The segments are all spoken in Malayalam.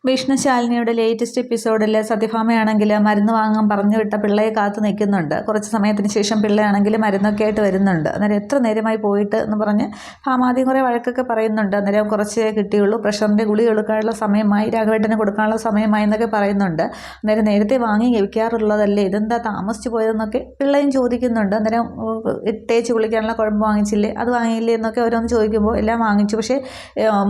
വിഷ്ണുശാലിനിയുടെ ലേറ്റസ്റ്റ് എപ്പിസോഡിൽ സത്യഭാമയാണെങ്കിൽ മരുന്ന് വാങ്ങാൻ പറഞ്ഞു വിട്ട പിള്ളയെ കാത്തു നിൽക്കുന്നുണ്ട്. കുറച്ച് സമയത്തിന് ശേഷം പിള്ളയാണെങ്കിൽ മരുന്നൊക്കെ ആയിട്ട് വരുന്നുണ്ട്. അന്നേരം എത്ര നേരമായി പോയിട്ട് എന്ന് പറഞ്ഞ് ഭാമ ആദ്യം കുറേ വഴക്കൊക്കെ പറയുന്നുണ്ട്. അന്നേരം കുറച്ചേ കിട്ടിയുള്ളൂ, പ്രഷറിൻ്റെ ഗുളിക കൊടുക്കാനുള്ള സമയമായി, രാഘവേട്ടന് കൊടുക്കാനുള്ള സമയമായി എന്നൊക്കെ പറയുന്നുണ്ട്. അന്നേരം നേരത്തെ വാങ്ങി വയ്ക്കാറുള്ളതല്ലേ, ഇതെന്താ താമസിച്ചു പോയതെന്നൊക്കെ പിള്ളയും ചോദിക്കുന്നുണ്ട്. അന്നേരം തേച്ച് കുളിക്കാനുള്ള കുഴമ്പ് വാങ്ങിച്ചില്ലേ, അത് വാങ്ങിയില്ലേ എന്നൊക്കെ ഓരോന്ന് ചോദിക്കുമ്പോൾ എല്ലാം വാങ്ങിച്ചു, പക്ഷേ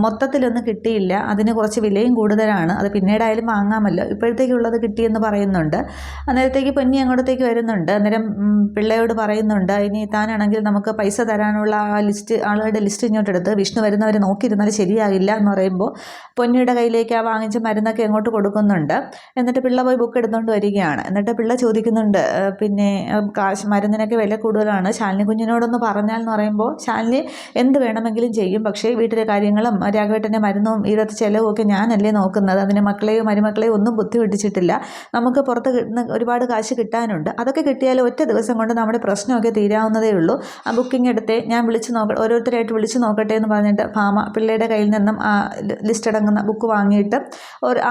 മൊത്തത്തിലൊന്നും കിട്ടിയില്ല, അതിന് കുറച്ച് വിലയും കൂടുതലാണ്, അത് പിന്നീടായാലും വാങ്ങാമല്ലോ, ഇപ്പോഴത്തേക്കുള്ളത് കിട്ടിയെന്ന് പറയുന്നുണ്ട്. അന്നേരത്തേക്ക് പൊന്നി അങ്ങോട്ടത്തേക്ക് വരുന്നുണ്ട്. അന്നേരം പിള്ളയോട് പറയുന്നുണ്ട്, ഇനി താനാണെങ്കിൽ നമുക്ക് പൈസ തരാനുള്ള ആ ലിസ്റ്റ്, ആളുകളുടെ ലിസ്റ്റ് ഇങ്ങോട്ടെടുത്ത് വിഷ്ണു വരുന്നവരെ നോക്കിയിരുന്നാൽ ശരിയാകില്ല എന്ന് പറയുമ്പോൾ പൊന്നിയുടെ കയ്യിലേക്ക് ആ വാങ്ങിച്ച മരുന്നൊക്കെ അങ്ങോട്ട് കൊടുക്കുന്നുണ്ട്. എന്നിട്ട് പിള്ള പോയി ബുക്ക് എടുത്തുകൊണ്ട് വരികയാണ്. എന്നിട്ട് പിള്ള ചോദിക്കുന്നുണ്ട്, പിന്നെ കാശ് മരുന്നിനൊക്കെ വില കൂടുതലാണ്, ശാലിനി കുഞ്ഞിനോടൊന്ന് പറഞ്ഞാൽ എന്ന് പറയുമ്പോൾ ശാലിനി എന്ത് വേണമെങ്കിലും ചെയ്യും, പക്ഷേ വീട്ടിലെ കാര്യങ്ങളും രാഘവേട്ടൻ്റെ മരുന്നും ഇവിടുത്തെ ചിലവും ഒക്കെ ഞാനല്ലേ നോക്കുന്നത്, അതിന് മക്കളെയോ മരുമക്കളെയോ ഒന്നും ബുദ്ധി പിടിച്ചിട്ടില്ല, നമുക്ക് പുറത്ത് ഒരുപാട് കാശ് കിട്ടാനുണ്ട്, അതൊക്കെ കിട്ടിയാൽ ഒറ്റ ദിവസം കൊണ്ട് നമ്മുടെ പ്രശ്നമൊക്കെ തീരാവുന്നതേ ഉള്ളൂ, ആ ബുക്കിംഗ് എടുത്തേ ഞാൻ വിളിച്ച് ഓരോരുത്തരായിട്ട് വിളിച്ച് നോക്കട്ടെ എന്ന് പറഞ്ഞിട്ട് ഭാമ പിള്ളയുടെ കയ്യിൽ നിന്നും ആ ലിസ്റ്റ് അടങ്ങുന്ന ബുക്ക് വാങ്ങിയിട്ട്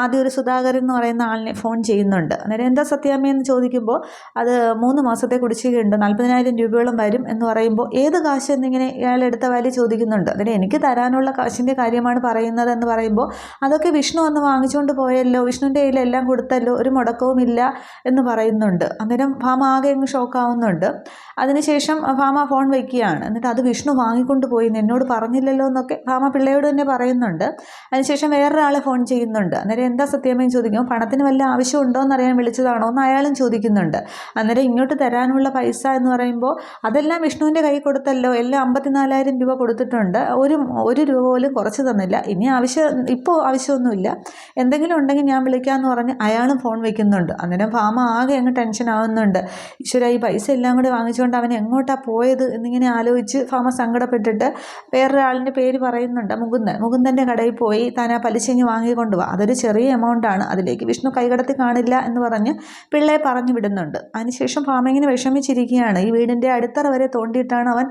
ആദ്യം ഒരു സുധാകരൻ എന്ന് പറയുന്ന ആളിനെ ഫോൺ ചെയ്യുന്നുണ്ട്. അന്നേരം എന്താ സത്യാമ്മയെന്ന് ചോദിക്കുമ്പോൾ അത് 3 മാസത്തെ കുടിശ്ശികയുണ്ട്, 40,000 രൂപയോളം വരും എന്ന് പറയുമ്പോൾ ഏത് കാശ് എന്നിങ്ങനെ ഇയാൾ എടുത്ത വാല്യൂ ചോദിക്കുന്നുണ്ട്. അന്നേരം എനിക്ക് തരാനുള്ള കാശിൻ്റെ കാര്യമാണ് പറയുന്നത് എന്ന് പറയുമ്പോൾ അതൊക്കെ വിഷ്ണു ഒന്ന് വാങ്ങിച്ചുകൊണ്ട് പോയല്ലോ, വിഷ്ണുവിൻ്റെ കയ്യിൽ എല്ലാം കൊടുത്തല്ലോ, ഒരു മുടക്കവും ഇല്ല എന്ന് പറയുന്നുണ്ട്. അന്നേരം ഭാമ ആകെ അങ്ങ് ഷോക്കാവുന്നുണ്ട്. അതിനുശേഷം ഭാമ ഫോൺ വയ്ക്കുകയാണ്. എന്നിട്ട് അത് വിഷ്ണു വാങ്ങിക്കൊണ്ട് പോയി എന്നോട് പറഞ്ഞില്ലല്ലോ എന്നൊക്കെ ഭാമ പിള്ളയോട് തന്നെ പറയുന്നുണ്ട്. അതിനുശേഷം വേറൊരാളെ ഫോൺ ചെയ്യുന്നുണ്ട്. അന്നേരം എന്താ സത്യാമ്മയും ചോദിക്കും, പണത്തിന് വല്ല ആവശ്യമുണ്ടോ എന്നറിയാൻ വിളിച്ചതാണോ എന്ന് അയാളും ചോദിക്കുന്നുണ്ട്. അന്നേരം ഇങ്ങോട്ട് തരാനുള്ള പൈസ എന്ന് പറയുമ്പോൾ അതെല്ലാം വിഷ്ണുവിൻ്റെ കൈ കൊടുത്തല്ലോ, എല്ലാം 54,000 രൂപ കൊടുത്തിട്ടുണ്ട്, ഒരു രൂപ പോലും കുറച്ച് തന്നില്ല, ഇനി ഇപ്പോൾ ആവശ്യമൊന്നുമില്ല, എന്തെങ്കിലും ഉണ്ടെങ്കിൽ ഞാൻ വിളിക്കാമെന്ന് പറഞ്ഞ് അയാളും ഫോൺ വയ്ക്കുന്നുണ്ട്. അന്നേരം ഭാമ ആകെ അങ്ങ് ടെൻഷൻ ആവുന്നുണ്ട്. ഈശ്വര, ഈ പൈസ എല്ലാം കൂടി വാങ്ങിച്ചുകൊണ്ട് അവൻ എങ്ങോട്ടാണ് പോയത് എന്നിങ്ങനെ ആലോചിച്ച് ഭാമ സങ്കടപ്പെട്ടിട്ട് വേറൊരാളിൻ്റെ പേര് പറയുന്നുണ്ട്, മുകുന്ദൻ്റെ കടയിൽ പോയി താൻ ആ പലിശങ്ങ് വാങ്ങിക്കൊണ്ട് പോവാം, അതൊരു ചെറിയ എമൗണ്ടാണ്, അതിലേക്ക് വിഷ്ണു കൈകടത്തി കാണില്ല എന്ന് പറഞ്ഞ് പിള്ളയെ പറഞ്ഞു വിടുന്നുണ്ട്. അതിനുശേഷം ഭാമ ഇങ്ങനെ വിഷമിച്ചിരിക്കുകയാണ്. ഈ വീടിൻ്റെ അടിത്തറ വരെ തോണ്ടിയിട്ടാണ് അവൻ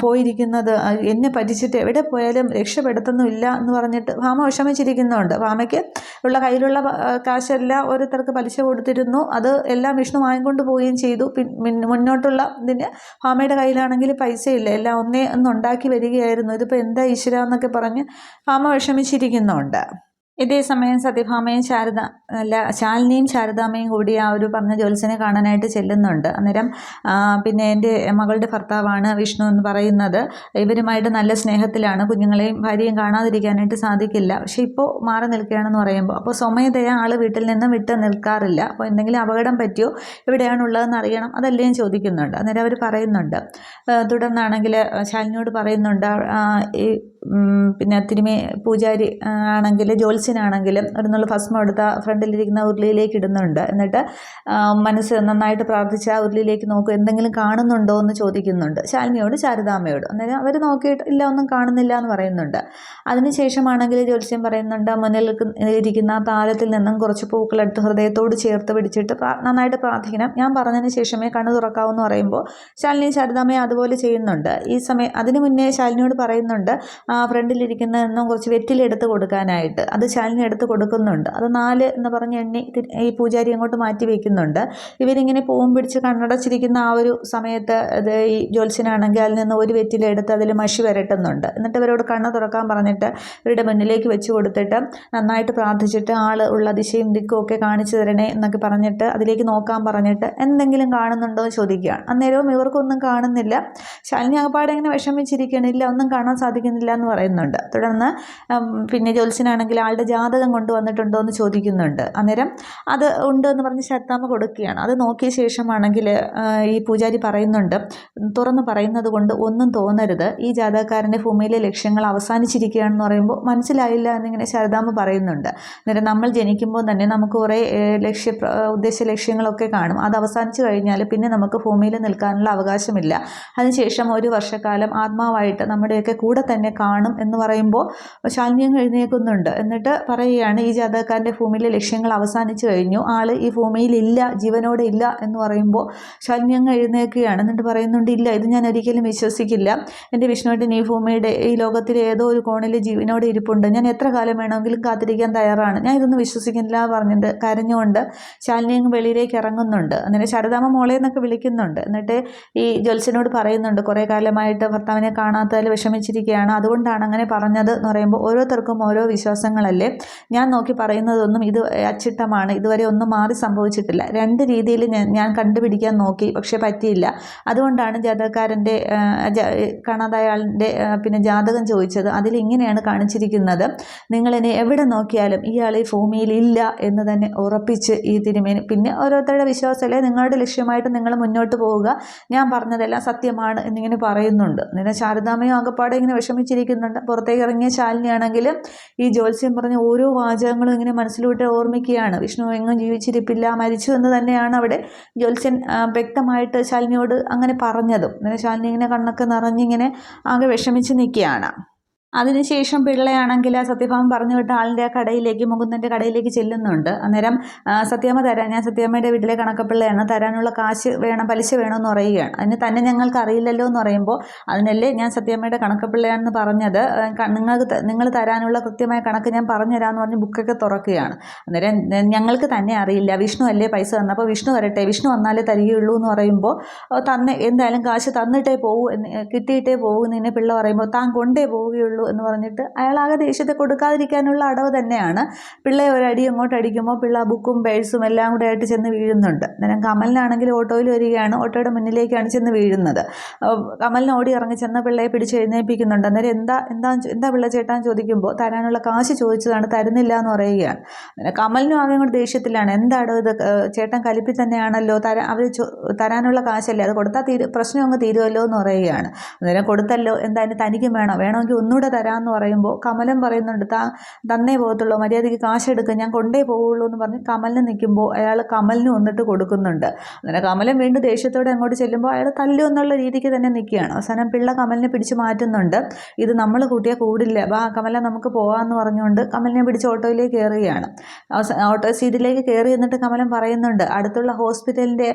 പോയിരിക്കുന്നത്, എന്നെ പറ്റിച്ചിട്ട് എവിടെ പോയാലും രക്ഷപ്പെടുത്തുന്നില്ല എന്ന് പറഞ്ഞിട്ട് ഭാമ വിഷമിച്ചിരിക്കുന്നുണ്ട്. ഭാമയ്ക്ക് കയ്യിലുള്ള കാശെല്ലാം ഓരോരുത്തർക്ക് പലിശ കൊടുത്തിരുന്നു, അത് എല്ലാം വിഷ്ണു വാങ്ങിക്കൊണ്ട് പോവുകയും ചെയ്തു. മുന്നോട്ടുള്ള ഇതിന് ഭാമയുടെ കയ്യിലാണെങ്കിൽ പൈസയില്ല, എല്ലാം ഒന്ന് ഉണ്ടാക്കി വരികയായിരുന്നു, ഇതിപ്പോൾ എന്താ ഈശ്വര എന്നൊക്കെ പറഞ്ഞ് ഭാമ വിഷമിച്ചിരിക്കുന്നുണ്ട്. ഇതേ സമയം സത്യഭാമയും ശാലിനിയും ശാരദാമ്മയും കൂടി ആ ഒരു പറഞ്ഞ ജ്യോത്സ്യനെ കാണാനായിട്ട് ചെല്ലുന്നുണ്ട്. അന്നേരം പിന്നെ എൻ്റെ മകളുടെ ഭർത്താവാണ് വിഷ്ണു എന്ന് പറയുന്നത്, ഇവരുമായിട്ട് നല്ല സ്നേഹത്തിലാണ്, കുഞ്ഞുങ്ങളെയും ഭാര്യയും കാണാതിരിക്കാനായിട്ട് സാധിക്കില്ല, പക്ഷേ ഇപ്പോൾ മാറി നിൽക്കുകയാണെന്ന് പറയുമ്പോൾ അപ്പോൾ സ്വമേധയാ ആൾ വീട്ടിൽ നിന്നും വിട്ട് നിൽക്കാറില്ല, അപ്പോൾ എന്തെങ്കിലും അപകടം പറ്റിയോ, എവിടെയാണുള്ളതെന്ന് അറിയണം, അതെല്ലാം ചോദിക്കുന്നുണ്ട്. അന്നേരം അവർ പറയുന്നുണ്ട്. തുടർന്നാണെങ്കിൽ ശാലിനിയോട് പറയുന്നുണ്ട്, ഈ പിന്നെ പൂജാരി ആണെങ്കിൽ ജ്യോത്സ്യനാണെങ്കിലും ഒരു നല്ല ഭസ്മം എടുത്ത ഫ്രണ്ടിലിരിക്കുന്ന ഉരുളിയിലേക്ക് ഇടുന്നുണ്ട്. എന്നിട്ട് മനസ്സ് നന്നായിട്ട് പ്രാർത്ഥിച്ച് ആ ഉരുളിയിലേക്ക് നോക്കും, എന്തെങ്കിലും കാണുന്നുണ്ടോ എന്ന് ചോദിക്കുന്നുണ്ട് ശാലിനിയോട് ശാരദാമ്മയോട്. അന്നേരം അവർ നോക്കിയിട്ട് ഇല്ല, ഒന്നും കാണുന്നില്ല എന്ന് പറയുന്നുണ്ട്. അതിനുശേഷമാണെങ്കിൽ ജ്യോത്സ്യം പറയുന്നുണ്ട്, മുന്നിൽ ഇരിക്കുന്ന താലത്തിൽ നിന്നും കുറച്ച് പൂക്കളെടുത്ത് ഹൃദയത്തോട് ചേർത്ത് പിടിച്ചിട്ട് നന്നായിട്ട് പ്രാർത്ഥിക്കണം, ഞാൻ പറഞ്ഞതിന് ശേഷമേ കണ്ണു തുറക്കാവൂ എന്ന് പറയുമ്പോൾ ശാലിനിയും ശാരദാമ്മയും അതുപോലെ ചെയ്യുന്നുണ്ട്. ഈ സമയം അതിനു മുന്നേ ശാലിനിയോട് പറയുന്നുണ്ട് ഫ്രണ്ടിലിരിക്കുന്നതെന്നും കുറച്ച് വെറ്റിലെടുത്ത് കൊടുക്കാനായിട്ട്, അത് ശാലിനി എടുത്ത് കൊടുക്കുന്നുണ്ട്. അത് 4 എന്ന് പറഞ്ഞ് എണ്ണി ഈ പൂജാരി അങ്ങോട്ട് മാറ്റി വയ്ക്കുന്നുണ്ട്. ഇവരിങ്ങനെ പൂവും പിടിച്ച് കണ്ണടച്ചിരിക്കുന്ന ആ ഒരു സമയത്ത് ഈ ജ്യോത്സ്യനാണെങ്കിൽ അതിൽ നിന്ന് ഒരു വെറ്റിലെടുത്ത് അതിൽ മഷി വരട്ടുന്നുണ്ട്. എന്നിട്ട് ഇവരോട് കണ്ണ് തുറക്കാൻ പറഞ്ഞിട്ട് ഇവരുടെ മുന്നിലേക്ക് വെച്ച് കൊടുത്തിട്ട് നന്നായിട്ട് പ്രാർത്ഥിച്ചിട്ട് ആൾ ഉള്ള ദിശയും ദിക്കും ഒക്കെ കാണിച്ചു തരണേ എന്നൊക്കെ പറഞ്ഞിട്ട് അതിലേക്ക് നോക്കാൻ പറഞ്ഞിട്ട് എന്തെങ്കിലും കാണുന്നുണ്ടോ എന്ന് ചോദിക്കുകയാണ്. അന്നേരവും ഇവർക്കൊന്നും കാണുന്നില്ല. ശാലിനി അകപ്പാടെ ഇങ്ങനെ വിഷമിച്ചിരിക്കണില്ല, ഒന്നും കാണാൻ സാധിക്കുന്നില്ല എന്ന് പറയുന്നുണ്ട്. തുടർന്ന് പിന്നെ ജ്യോത്സ്യനാണെങ്കിൽ ആളുടെ ജാതകം കൊണ്ടുവന്നിട്ടുണ്ടോ എന്ന് ചോദിക്കുന്നുണ്ട്. അന്നേരം അത് ഉണ്ട് എന്ന് പറഞ്ഞ് ശാരദാമ്മ കൊടുക്കുകയാണ്. അത് നോക്കിയ ശേഷമാണെങ്കിൽ ഈ പൂജാരി പറയുന്നുണ്ട്, തുറന്ന് പറയുന്നത് കൊണ്ട് ഒന്നും തോന്നരുത്, ഈ ജാതകക്കാരൻ്റെ ഭൂമിയിലെ ലക്ഷ്യങ്ങൾ അവസാനിച്ചിരിക്കുകയാണെന്ന് പറയുമ്പോൾ മനസ്സിലായില്ല എന്നിങ്ങനെ ശാരദാമ്മ പറയുന്നുണ്ട്. അന്നേരം നമ്മൾ ജനിക്കുമ്പോൾ തന്നെ നമുക്ക് കുറേ ഉദ്ദേശ ലക്ഷ്യങ്ങളൊക്കെ കാണും, അത് അവസാനിച്ച് കഴിഞ്ഞാൽ പിന്നെ നമുക്ക് ഭൂമിയിൽ നിൽക്കാനുള്ള അവകാശമില്ല, അതിനുശേഷം 1 വർഷക്കാലം ആത്മാവായിട്ട് നമ്മുടെയൊക്കെ കൂടെ തന്നെ കാണും കാണും എന്ന് പറയുമ്പോൾ ശാലിനി അങ്ങ് എഴുന്നേൽക്കുന്നുണ്ട്. എന്നിട്ട് പറയുകയാണ് ഈ ജാതകക്കാരൻ്റെ ഭൂമിയിലെ ലക്ഷ്യങ്ങൾ അവസാനിച്ചു കഴിഞ്ഞു, ആൾ ഈ ഭൂമിയിലില്ല, ജീവനോടെ ഇല്ല എന്ന് പറയുമ്പോൾ ശാലിനി അങ്ങ് എഴുന്നേൽക്കുകയാണ്. എന്നിട്ട് പറയുന്നുണ്ട്, ഇല്ല, ഇത് ഞാൻ ഒരിക്കലും വിശ്വസിക്കില്ല. എൻ്റെ വിഷ്ണുവേട്ടൻ ഈ ഭൂമിയുടെ ഈ ലോകത്തിലെ ഏതോ ഒരു കോണിൽ ജീവനോടെ ഇരിപ്പുണ്ട്, ഞാൻ എത്ര കാലം വേണമെങ്കിലും കാത്തിരിക്കാൻ തയ്യാറാണ്, ഞാൻ ഇതൊന്നും വിശ്വസിക്കില്ല പറഞ്ഞിട്ട് കരഞ്ഞുകൊണ്ട് ശാലിനി അങ്ങ് വെളിയിലേക്ക് ഇറങ്ങുന്നുണ്ട്. അങ്ങനെ ശാരദാമ്മ മോളെ എന്നൊക്കെ വിളിക്കുന്നുണ്ട്. എന്നിട്ട് ഈ ജ്യോത്സ്യനോട് പറയുന്നുണ്ട്, കുറേ കാലമായിട്ട് ഭർത്താവിനെ കാണാത്തതിൽ വിഷമിച്ചിരിക്കുകയാണ്, അതുകൊണ്ടാണ് അങ്ങനെ പറഞ്ഞത് എന്ന് പറയുമ്പോൾ ഓരോരുത്തർക്കും ഓരോ വിശ്വാസങ്ങളല്ലേ, ഞാൻ നോക്കി പറയുന്നതൊന്നും ഇത് അച്ചിട്ടമാണ്, ഇതുവരെ ഒന്നും മാറി സംഭവിച്ചിട്ടില്ല. രണ്ട് രീതിയിൽ ഞാൻ കണ്ടുപിടിക്കാൻ നോക്കി, പക്ഷെ പറ്റിയില്ല. അതുകൊണ്ടാണ് ജാതകക്കാരൻ്റെ കാണാതായ ആളിൻ്റെ പിന്നെ ജാതകം ചോദിച്ചത്. അതിലിങ്ങനെയാണ് കാണിച്ചിരിക്കുന്നത്, നിങ്ങളിനി എവിടെ നോക്കിയാലും ഇയാൾ ഈ ഭൂമിയിൽ ഇല്ല എന്ന് തന്നെ ഉറപ്പിച്ച് ഈ തിരുമേനി. പിന്നെ ഓരോരുത്തരുടെ വിശ്വാസമല്ലേ, നിങ്ങളുടെ ലക്ഷ്യമായിട്ട് നിങ്ങൾ മുന്നോട്ട് പോവുക, ഞാൻ പറഞ്ഞതെല്ലാം സത്യമാണ് എന്നിങ്ങനെ പറയുന്നുണ്ട്. അങ്ങനെ ശാരദാമ്മയും ആകപ്പാടെ ഇങ്ങനെ വിഷമിച്ചിരിക്കുന്നുണ്ട്. പുറത്തേക്ക് ഇറങ്ങിയ ശാലിനിയാണെങ്കിൽ ഈ ജ്യോത്സ്യം പറഞ്ഞ ഓരോ വാചകങ്ങളും ഇങ്ങനെ മനസ്സിലൂടെ ഓർമ്മിക്കുകയാണ്. വിഷ്ണു എങ്ങും ജീവിച്ചിരിപ്പില്ല, മരിച്ചു എന്ന് തന്നെയാണ് അവിടെ ജ്യോത്സ്യൻ വ്യക്തമായിട്ട് ശാലിനിയോട് അങ്ങനെ പറഞ്ഞതും. അങ്ങനെ ശാലിനി ഇങ്ങനെ കണ്ണൊക്കെ നിറഞ്ഞിങ്ങനെ ആകെ വിഷമിച്ച് നിൽക്കുകയാണ്. അതിനുശേഷം പിള്ളയാണെങ്കിൽ സത്യഭാമ പറഞ്ഞു വിട്ട ആളിൻ്റെ ആ കടയിലേക്ക്, മുകുന്ദൻ്റെ കടയിലേക്ക് ചെല്ലുന്നുണ്ട്. അന്നേരം സത്യാമ്മ തരാൻ, ഞാൻ സത്യാമ്മയുടെ വീട്ടിലെ കണക്കപ്പിള്ളയാണ്, തരാനുള്ള കാശ് വേണം, പലിശ വേണമെന്ന് പറയുകയാണ്. അതിന് തന്നെ ഞങ്ങൾക്ക് അറിയില്ലല്ലോ എന്ന് പറയുമ്പോൾ, അതിനല്ലേ ഞാൻ സത്യാമ്മയുടെ കണക്കപ്പിള്ളയാണെന്ന് പറഞ്ഞത്, നിങ്ങൾ തരാനുള്ള കൃത്യമായ കണക്ക് ഞാൻ പറഞ്ഞുതരാമെന്ന് പറഞ്ഞ് ബുക്കൊക്കെ തുറക്കുകയാണ്. അന്നേരം ഞങ്ങൾക്ക് തന്നെ അറിയില്ല, വിഷ്ണു അല്ലേ പൈസ തന്നപ്പോൾ വിഷ്ണു വരട്ടെ, വിഷ്ണു വന്നാലേ തരികയുള്ളൂ എന്ന് പറയുമ്പോൾ, എന്തായാലും കാശ് തന്നിട്ടേ പോകൂ, കിട്ടിയിട്ടേ പോകൂ എന്ന് പിള്ള പറയുമ്പോൾ, താൻ കൊണ്ടേ പോവുകയുള്ളൂ എന്ന് പറഞ്ഞിട്ട് അയാളാകെ ദേഷ്യത്തെ കൊടുക്കാതിരിക്കാനുള്ള അടവ് തന്നെയാണ്. പിള്ളയെ ഒരടി അങ്ങോട്ട് അടിക്കുമ്പോൾ പിള്ള ബുക്കും പേഴ്സും എല്ലാം കൂടെ ആയിട്ട് ചെന്ന് വീഴുന്നുണ്ട്. അന്നേരം കമലിനാണെങ്കിൽ ഓട്ടോയിൽ വരികയാണ്, ഓട്ടോയുടെ മുന്നിലേക്കാണ് ചെന്ന് വീഴുന്നത്. കമലിന് ഓടി ഇറങ്ങി ചെന്ന പിള്ളയെ പിടിച്ച് എഴുന്നേൽപ്പിക്കുന്നുണ്ട്. അന്നേരം എന്താ പിള്ള ചേട്ടാൻ ചോദിക്കുമ്പോൾ, തരാനുള്ള കാശ് ചോദിച്ചതാണ്, തരുന്നില്ല എന്ന് പറയുകയാണ്. അന്നേരം കമലിനും ആകെ കൂടെ ദേഷ്യത്തിലാണ്, എന്താടോ ഇത്, ചേട്ടൻ കലിപ്പിൽ തന്നെയാണല്ലോ, അവർ തരാനുള്ള കാശല്ലേ, അത് കൊടുത്താൽ പ്രശ്നം അങ്ങ് തീരുമല്ലോ എന്ന് പറയുകയാണ്. അന്നേരം കൊടുത്തല്ലോ, എന്തായാലും തനിക്കും വേണമെങ്കിൽ ഒന്നുകൂടെ തരാമെന്ന് പറയുമ്പോൾ കമലൻ പറയുന്നുണ്ട്, തന്നേ പോകത്തുള്ളൂ, മര്യാദയ്ക്ക് കാശെടുക്കുക, ഞാൻ കൊണ്ടേ പോവുള്ളൂ എന്ന് പറഞ്ഞ് കമലിന് നിൽക്കുമ്പോൾ അയാൾ കമലിന് വന്നിട്ട് കൊടുക്കുന്നുണ്ട്. അങ്ങനെ കമലൻ വീണ്ടും ദേഷ്യത്തോടെ അങ്ങോട്ട് ചെല്ലുമ്പോൾ അയാൾ തല്ലു എന്നുള്ള രീതിക്ക് തന്നെ നിൽക്കുകയാണ്. അവസാനം പിള്ള കമലിനെ പിടിച്ച് മാറ്റുന്നുണ്ട്. ഇത് നമ്മൾ കൂട്ടിയാൽ കൂടില്ല, വാ കമല നമുക്ക് പോകാമെന്ന് പറഞ്ഞുകൊണ്ട് കമലിനെ പിടിച്ച് ഓട്ടോയിലേക്ക് കയറുകയാണ്. ഓട്ടോ സീറ്റിലേക്ക് കയറി എന്നിട്ട് കമലൻ പറയുന്നുണ്ട്, അടുത്തുള്ള ഹോസ്പിറ്റലിൻ്റെ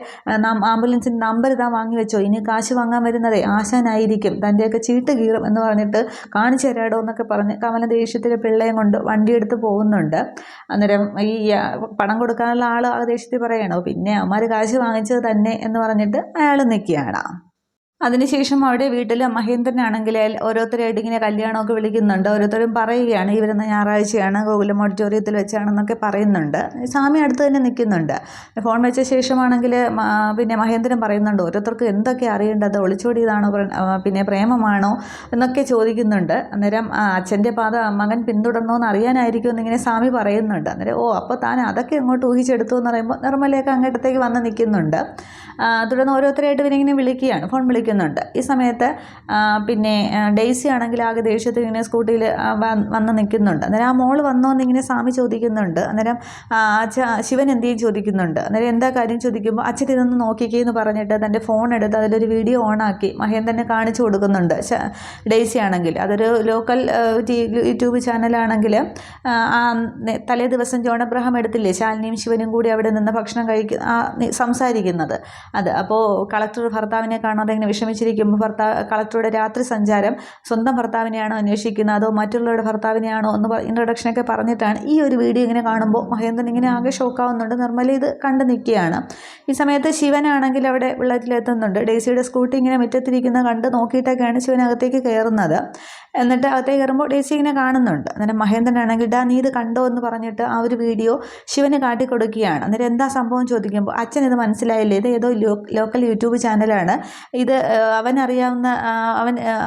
ആംബുലൻസിൻ്റെ നമ്പർ ഇതാ വാങ്ങി വെച്ചോ, ഇനി കാശ് വാങ്ങാൻ വരുന്നതേ ആശാനായിരിക്കും, തൻ്റെയൊക്കെ ചീട്ട് കീറും എന്ന് പറഞ്ഞിട്ട് കാണിച്ചു തരാടോ എന്നൊക്കെ പറഞ്ഞ് കമല ദേഷ്യത്തിലെ പിള്ളയും കൊണ്ട് വണ്ടിയെടുത്ത് പോകുന്നുണ്ട്. അന്നേരം ഈ പണം കൊടുക്കാനുള്ള ആൾ ആ ദേഷ്യത്തിൽ പറയണോ, പിന്നെ അവന്മാർ കാശ് വാങ്ങിച്ചത് തന്നെ എന്ന് പറഞ്ഞിട്ട് അയാൾ നിൽക്കുകയാണ്. അതിനുശേഷം അവിടെ വീട്ടിൽ മഹേന്ദ്രനാണെങ്കിൽ ഓരോരുത്തരായിട്ട് ഇങ്ങനെ കല്യാണമൊക്കെ വിളിക്കുന്നുണ്ട്. ഓരോരുത്തരും പറയുകയാണ്, ഈ വരുന്ന ഞായറാഴ്ചയാണ്, ഗോകുലം ഓഡിറ്റോറിയത്തിൽ വെച്ചാണെന്നൊക്കെ പറയുന്നുണ്ട്. സ്വാമി അടുത്ത് തന്നെ നിൽക്കുന്നുണ്ട്. ഫോൺ വെച്ച ശേഷമാണെങ്കിൽ പിന്നെ മഹേന്ദ്രൻ പറയുന്നുണ്ട്, ഓരോരുത്തർക്ക് എന്തൊക്കെ അറിയേണ്ടത്, ഒളിച്ചോടിയതാണോ പിന്നെ പ്രേമമാണോ എന്നൊക്കെ ചോദിക്കുന്നുണ്ട്. അന്നേരം അച്ഛൻ്റെ പാത മകൻ പിന്തുടർന്നോ എന്ന് അറിയാനായിരിക്കും എന്നിങ്ങനെ സ്വാമി പറയുന്നുണ്ട്. അന്നേരം അപ്പോൾ താൻ അതൊക്കെ അങ്ങോട്ട് ഊഹിച്ചെടുത്തു എന്ന് പറയുമ്പോൾ നിർമ്മലയൊക്കെ അങ്ങോട്ടത്തേക്ക് വന്ന് നിൽക്കുന്നുണ്ട്. തുടർന്ന് ഓരോരുത്തരായിട്ട് ഇവനിങ്ങനെ വിളിക്കുകയാണ്, ഫോൺ വിളിക്കുന്നുണ്ട്. ഈ സമയത്ത് പിന്നെ ഡെയ്സി ആണെങ്കിൽ ആകെ ദേഷ്യത്തിൽ ഇങ്ങനെ സ്കൂട്ടിയിൽ വന്ന് നിൽക്കുന്നുണ്ട്. അന്നേരം ആ മോള് വന്നോ എന്നിങ്ങനെ സ്വാമി ചോദിക്കുന്നുണ്ട്. അന്നേരം ശിവൻ എന്തെയും ചോദിക്കുന്നുണ്ട്. അന്നേരം എന്താ കാര്യം ചോദിക്കുമ്പോൾ, അച്ഛൻ ഇതൊന്ന് നോക്കിക്കേ എന്ന് പറഞ്ഞിട്ട് തൻ്റെ ഫോൺ എടുത്ത് അതിലൊരു വീഡിയോ ഓണാക്കി മഹേന്ദ്രനെ കാണിച്ചു കൊടുക്കുന്നുണ്ട്. ഡെയ്സി ആണെങ്കിൽ അതൊരു ലോക്കൽ യൂട്യൂബ് ചാനലാണെങ്കിൽ തലേ ദിവസം ജോൺ അബ്രഹാം എടുത്തില്ലേ ശാലിനിയും ശിവനും കൂടി അവിടെ നിന്ന് ഭക്ഷണം സംസാരിക്കുന്നത്, അത്. അപ്പോൾ കളക്ടർ ഭർത്താവിനെ കാണാതെ ഇങ്ങനെ വിഷമിച്ചിരിക്കുമ്പോൾ കളക്ടറുടെ രാത്രി സഞ്ചാരം സ്വന്തം ഭർത്താവിനെയാണോ അന്വേഷിക്കുന്നത് അതോ മറ്റുള്ളവരുടെ ഭർത്താവിനെയാണോ എന്ന് ഇൻട്രൊഡക്ഷനൊക്കെ പറഞ്ഞിട്ടാണ് ഈ ഒരു വീഡിയോ ഇങ്ങനെ കാണുമ്പോൾ മഹേന്ദ്രൻ ഇങ്ങനെ ആകെ ഷോക്കാവുന്നുണ്ട്. നിർമ്മല ഇത് കണ്ട് നിൽക്കുകയാണ്. ഈ സമയത്ത് ശിവനാണെങ്കിൽ അവിടെ വെള്ളത്തിലെത്തുന്നുണ്ട്. ഡെയ്സിയുടെ സ്കൂട്ടി ഇങ്ങനെ മുറ്റത്തിരിക്കുന്നത് കണ്ട് നോക്കിയിട്ടൊക്കെയാണ് ശിവനകത്തേക്ക് കയറുന്നത്. എന്നിട്ട് അകത്തേക്ക് കയറുമ്പോൾ ഡെയ്സി ഇങ്ങനെ കാണുന്നുണ്ട്. അന്നേരം മഹേന്ദ്രനാണെങ്കിൽ നീ ഇത് കണ്ടോ എന്ന് പറഞ്ഞിട്ട് ആ ഒരു വീഡിയോ ശിവന് കാട്ടിക്കൊടുക്കുകയാണ്. അന്നേരം എന്താ സംഭവം ചോദിക്കുമ്പോൾ, അച്ഛൻ ഇത് മനസ്സിലായില്ലേ, ഇത് ഏതോ ലോക്കൽ യൂട്യൂബ് ചാനലാണ്, ഇത് അവൻ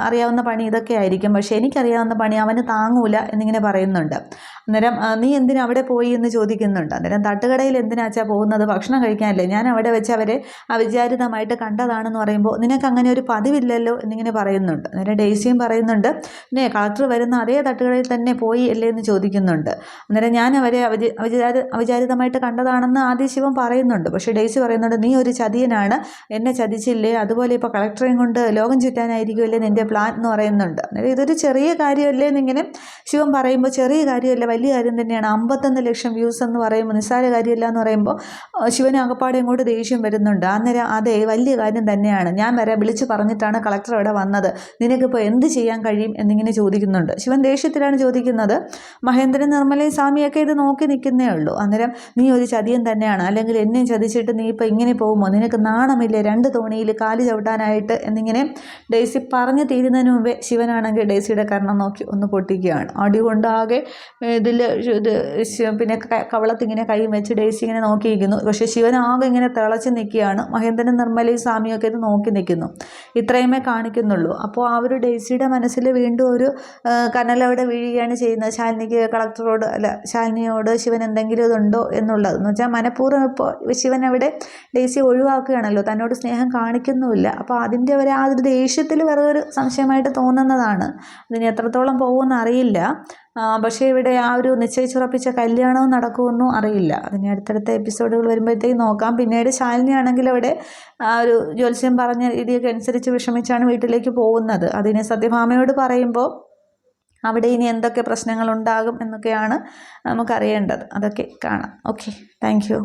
അറിയാവുന്ന പണി ഇതൊക്കെ ആയിരിക്കും, പക്ഷേ എനിക്കറിയാവുന്ന പണി അവന് താങ്ങൂല എന്നിങ്ങനെ പറയുന്നുണ്ട്. അന്നേരം നീ എന്തിനാ അവിടെ പോയി എന്ന് ചോദിക്കുന്നുണ്ട്. അന്നേരം തട്ടുകടയിൽ എന്തിനാച്ചാ പോകുന്നത്, ഭക്ഷണം കഴിക്കാനല്ലേ, ഞാൻ അവിടെ വെച്ച് അവരെ അവിചാരിതമായിട്ട് കണ്ടതാണെന്ന് പറയുമ്പോൾ നിനക്ക് അങ്ങനെ ഒരു പതിവില്ലല്ലോ എന്നിങ്ങനെ പറയുന്നുണ്ട്. അന്നേരം ഡെയ്സിയും പറയുന്നുണ്ട്, പിന്നെ കളക്ടർ വരുന്ന അതേ തട്ടുകടയിൽ തന്നെ പോയി അല്ലേ എന്ന് ചോദിക്കുന്നുണ്ട്. അന്നേരം ഞാൻ അവരെ അവിചാരിതമായിട്ട് കണ്ടതാണെന്ന് ആദ്യം ശിവൻ പറയുന്നുണ്ട്. പക്ഷേ ഡെയ്സി പറയുന്നുണ്ട്, നീ ഒരു ചതിയനാണ്, എന്നെ ചതിച്ചില്ലേ, അതുപോലെ ഇപ്പോൾ കളക്ടറെയും കൊണ്ട് ലോകം ചുറ്റാനായിരിക്കുമല്ലേ നിൻ്റെ പ്ലാൻ എന്ന് പറയുന്നുണ്ട്. അന്നേരം ഇതൊരു ചെറിയ കാര്യമല്ലേ എന്നിങ്ങനെ ശിവൻ പറയുമ്പോൾ, ചെറിയ കാര്യമല്ല, വലിയ കാര്യം തന്നെയാണ്. 51 ലക്ഷം വ്യൂസ് എന്ന് പറയുമ്പോൾ നിസ്സാര കാര്യമില്ല എന്ന് പറയുമ്പോൾ ശിവന് അകപ്പാടെ ഇങ്ങോട്ട് ദേഷ്യം വരുന്നുണ്ട്. അന്നേരം അതെ, വലിയ കാര്യം തന്നെയാണ്, ഞാൻ വരെ വിളിച്ച് പറഞ്ഞിട്ടാണ് കളക്ടർ ഇവിടെ വന്നത്, നിനക്കിപ്പോൾ എന്ത് ചെയ്യാൻ കഴിയും എന്നിങ്ങനെ ചോദിക്കുന്നുണ്ട്. ശിവൻ ദേഷ്യത്തിലാണ് ചോദിക്കുന്നത്. മഹേന്ദ്രൻ, നിർമ്മലയും സ്വാമിയൊക്കെ ഇത് നോക്കി നിൽക്കുന്നേ ഉള്ളൂ. അന്നേരം നീ ഒരു ചതിയൻ തന്നെയാണ്, അല്ലെങ്കിൽ എന്നെയും ചതിച്ചിട്ട് നീ ഇപ്പോൾ ഇങ്ങനെ പോകുമോ, നിനക്ക് നാണമില്ലേ 2 തോണിയിൽ കാല് ചവിട്ടാനായിട്ട് എന്നിങ്ങനെ ഡെയ്സി പറഞ്ഞു തീരുന്നതിന് മുമ്പേ ശിവനാണെങ്കിൽ ഡെയ്സിയുടെ കർണം നോക്കി ഒന്ന് പൊട്ടിക്കുകയാണ്. അടി കൊണ്ടാകെ പിന്നെ കവളത്തിങ്ങനെ കൈ വെച്ച് ഡെയ്സി ഇങ്ങനെ നോക്കിയിരിക്കുന്നു. പക്ഷേ ശിവനാകെ ഇങ്ങനെ തിളച്ച് നിൽക്കുകയാണ്. മഹേന്ദ്രൻ, നിർമ്മലയും സ്വാമിയൊക്കെ ഇത് നോക്കി നിൽക്കുന്നു. ഇത്രയുമേ കാണിക്കുന്നുള്ളൂ. അപ്പോൾ ആ ഒരു ഡെയ്സിയുടെ മനസ്സിൽ വീണ്ടും ഒരു കനലവിടെ വീഴുകയാണ് ചെയ്യുന്നത്. ശാലിനിയോട് ശിവൻ എന്തെങ്കിലും ഇതുണ്ടോ എന്നുള്ളത് എന്ന് വെച്ചാൽ മനഃപൂർവ്വം ഇപ്പോൾ ശിവൻ അവിടെ ഡെയ്സി ഒഴിവാക്കുകയാണല്ലോ, തന്നോട് സ്നേഹം കാണിക്കുന്നുമില്ല. അപ്പോൾ അതിൻ്റെ ആ ഒരു ദേഷ്യത്തിൽ വേറെ ഒരു സംശയമായിട്ട് തോന്നുന്നതാണ്. അതിന് എത്രത്തോളം പോകുമെന്ന് അറിയില്ല. പക്ഷേ ഇവിടെ ആ ഒരു നിശ്ചയിച്ചുറപ്പിച്ച കല്യാണവും നടക്കുമെന്നും അറിയില്ല. അതിന് അടുത്തടുത്ത എപ്പിസോഡുകൾ വരുമ്പോഴത്തേക്കും നോക്കാം. പിന്നീട് ശാലിനി ആണെങ്കിൽ അവിടെ ആ ഒരു ജ്യോത്സ്യം പറഞ്ഞ രീതിയൊക്കെ അനുസരിച്ച് വിഷമിച്ചാണ് വീട്ടിലേക്ക് പോകുന്നത്. അതിന് സത്യഭാമയോട് പറയുമ്പോൾ അവിടെ ഇനി എന്തൊക്കെ പ്രശ്നങ്ങളുണ്ടാകും എന്നൊക്കെയാണ് നമുക്കറിയേണ്ടത്. അതൊക്കെ കാണാം. Okay, thank you.